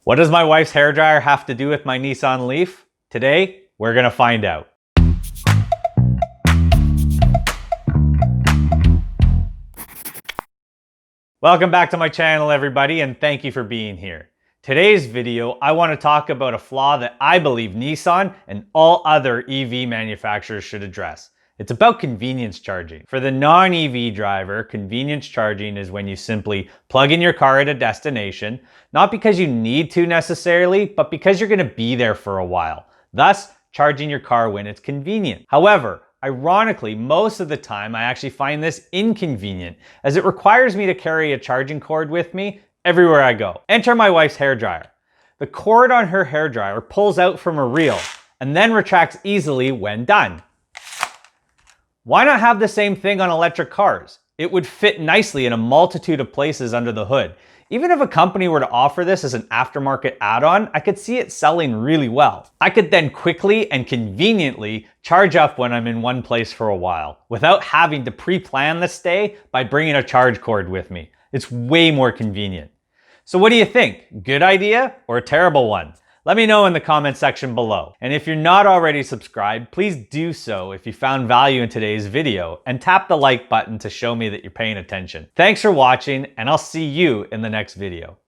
What does my wife's hairdryer have to do with my Nissan Leaf? Today, we're gonna find out. Welcome back to my channel, everybody, and thank you for being here. Today's video, I want to talk about a flaw that I believe Nissan and all other EV manufacturers should address. It's about convenience charging. For the non-EV driver, convenience charging is when you simply plug in your car at a destination, not because you need to necessarily, but because you're going to be there for a while, thus charging your car when it's convenient. However, ironically, most of the time I actually find this inconvenient as it requires me to carry a charging cord with me everywhere I go. Enter my wife's hairdryer. The cord on her hairdryer pulls out from a reel and then retracts easily when done. Why not have the same thing on electric cars? It would fit nicely in a multitude of places under the hood. Even if a company were to offer this as an aftermarket add-on, I could see it selling really well. I could then quickly and conveniently charge up when I'm in one place for a while, without having to pre-plan the stay by bringing a charge cord with me. It's way more convenient. So what do you think? Good idea or a terrible one? Let me know in the comment section below. And if you're not already subscribed, please do so if you found value in today's video and tap the like button to show me that you're paying attention. Thanks for watching, and I'll see you in the next video.